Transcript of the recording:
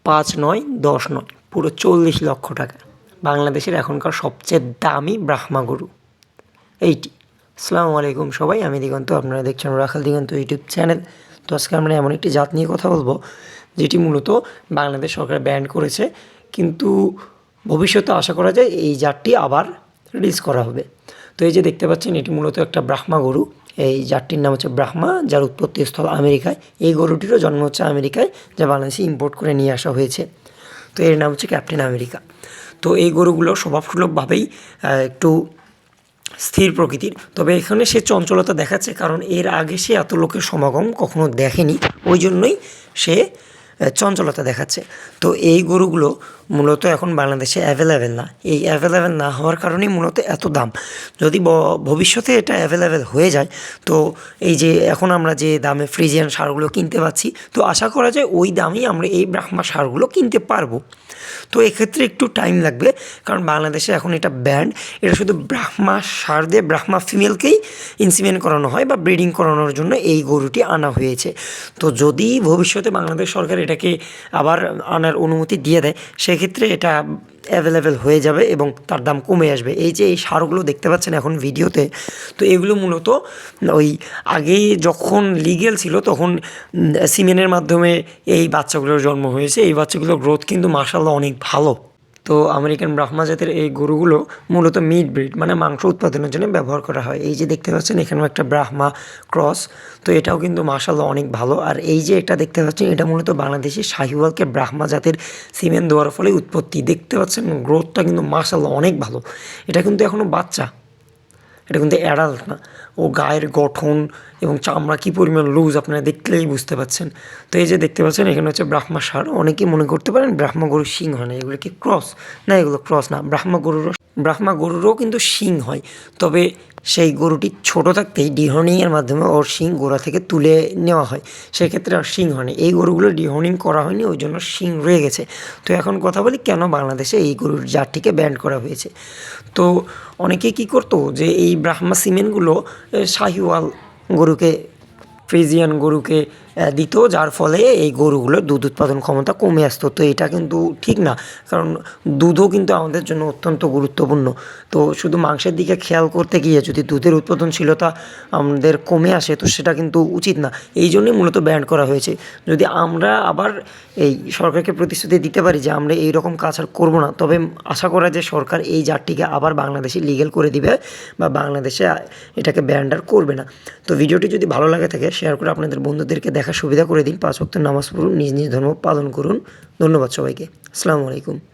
5 নয় 10 নয়, পুরো 40 লক্ষ টাকা। বাংলাদেশের এখনকার সবচেয়ে দামি ব্রাহ্মা গরু এইটি। আসসালামু আলাইকুম সবাই, আমি দিগন্ত, আপনারা দেখছেন রাখাল দিগন্ত ইউটিউব চ্যানেল। তো আজকে আমরা এমন একটি জাত নিয়ে কথা বলবো যেটি মূলত বাংলাদেশ সরকার ব্যান করেছে, কিন্তু ভবিষ্যতে আশা করা যায় এই জাতটি আবার রিলিজ করা হবে। তো এই যে দেখতে পাচ্ছেন, এটি মূলত একটা ব্রাহ্মা গরু। এই জাতটির নাম হচ্ছে ব্রাহ্মা, যার উৎপত্তিস্থল আমেরিকায়। এই গরুটিরও জন্ম হচ্ছে আমেরিকায়, যা বাংলাদেশে ইম্পোর্ট করে নিয়ে আসা হয়েছে। তো এর নাম হচ্ছে ক্যাপ্টেন আমেরিকা। তো এই গরুগুলো স্বভাবসুলভভাবেই একটু স্থির প্রকৃতির, তবে এখানে সে চঞ্চলতা দেখাচ্ছে, কারণ এর আগে সে এত লোকের সমাগম কখনো দেখেনি, ওই জন্যই সে চঞ্চলতা দেখাচ্ছে। তো এই গরুগুলো মূলত এখন বাংলাদেশে অ্যাভেলেবেল না। এই অ্যাভেলেবেল না হওয়ার কারণেই মূলত এত দাম। যদি ভবিষ্যতে এটা অ্যাভেলেবেল হয়ে যায়, তো এই যে এখন আমরা যে দামে ফ্রিজিয়ান ষাঁড়গুলো কিনতে পাচ্ছি, তো আশা করা যায় ওই দামেই আমরা এই ব্রাহ্মা ষাঁড়গুলো কিনতে পারবো। তো এক্ষেত্রে একটু টাইম লাগবে, কারণ বাংলাদেশে এখন এটা ব্যান্ড। এটা শুধু ব্রাহ্মা ষাঁড় দিয়ে ব্রাহ্মা ফিমেলকেই ইনসিমেন্ট করানো হয় বা ব্রিডিং করানোর জন্য এই গরুটি আনা হয়েছে। তো যদি ভবিষ্যতে বাংলাদেশ সরকার এটাকে আবার আনার অনুমতি দিয়ে দেয়, সেক্ষেত্রে এটা অ্যাভেলেবেল হয়ে যাবে এবং তার দাম কমে আসবে। এই যে এই ষাঁড়গুলো দেখতে পাচ্ছেন এখন ভিডিওতে, তো এগুলো মূলত ওই আগে যখন লিগেল ছিল তখন সিমেনের মাধ্যমে এই বাচ্চাগুলোর জন্ম হয়েছে। এই বাচ্চাগুলোর গ্রোথ কিন্তু মাশাআল্লাহ অনেক ভালো। তো আমেরিকান ব্রাহ্মা জাতের এই গরুগুলো মূলত মিট ব্রিড, মানে মাংস উৎপাদনের জন্য ব্যবহার করা হয়। এই যে দেখতে পাচ্ছেন এখানেও একটা ব্রাহ্মা ক্রস, তো এটাও কিন্তু মাশাআল্লাহ অনেক ভালো। আর এই যে এটা দেখতে পাচ্ছেন, এটা মূলত বাংলাদেশি শাহিওয়ালকে ব্রাহ্মা জাতের সিমেন দেওয়ার ফলে উৎপত্তি। দেখতে পাচ্ছেন গ্রোথটা কিন্তু মাশাআল্লাহ অনেক ভালো। এটা কিন্তু এখনও বাচ্চা, এটা কিন্তু অ্যাডাল্ট না। ও গায়ের গঠন এবং চামড়া কী পরিমাণ লুজ আপনারা দেখলেই বুঝতে পাচ্ছেন। তো এই যে দেখতে পাচ্ছেন এখানে হচ্ছে ব্রাহ্মা ষাঁড়। অনেকেই মনে করতে পারেন ব্রাহ্মা গরুর শিং হয় না, এগুলো কি ক্রস? না, এগুলো ক্রস না। ব্রাহ্মা গরুরও কিন্তু শিং হয়, তবে সেই গরুটি ছোটো থাকতেই ডিহর্নিংয়ের মাধ্যমে ওর শিং গোড়া থেকে তুলে নেওয়া হয়, সেক্ষেত্রে আর শিং হয়নি। এই গরুগুলো ডিহর্নিং করা হয়নি, ওই জন্য শিং রয়ে গেছে। তো এখন কথা বলি কেন বাংলাদেশে এই গরুর জাতটিকে ব্যান্ড করা হয়েছে। তো অনেকে কী করতো যে এই ব্রাহ্মা সিমেন্টগুলো শাহিওয়াল গরুকে, ফ্রিজিয়ান গরুকে দিত, যার ফলে এই গরুগুলোর দুধ উৎপাদন ক্ষমতা কমে আসতো। তো এটা কিন্তু ঠিক না, কারণ দুধও কিন্তু আমাদের জন্য অত্যন্ত গুরুত্বপূর্ণ। তো শুধু মাংসের দিকে খেয়াল করতে গিয়ে যদি দুধের উৎপাদনশীলতা আমাদের কমে আসে, তো সেটা কিন্তু উচিত না। এই জন্যই মূলত ব্যান্ড করা হয়েছে। যদি আমরা আবার এই সরকারকে প্রতিশ্রুতি দিতে পারি যে আমরা এই রকম কাজ আর করবো না, তবে আশা করা যে সরকার এই জাতটিকে আবার বাংলাদেশে লিগ্যাল করে দিবে বা বাংলাদেশে এটাকে ব্যান্ড আর করবে না। তো ভিডিওটি যদি ভালো লাগে থাকে শেয়ার করে আপনাদের বন্ধুদেরকে দেখার সুবিধা করে দিন। 5 ওয়াক্ত নামাজ পড়ুন, নিজ নিজ ধর্ম পালন করুন। ধন্যবাদ সবাইকে। আসসালামু আলাইকুম।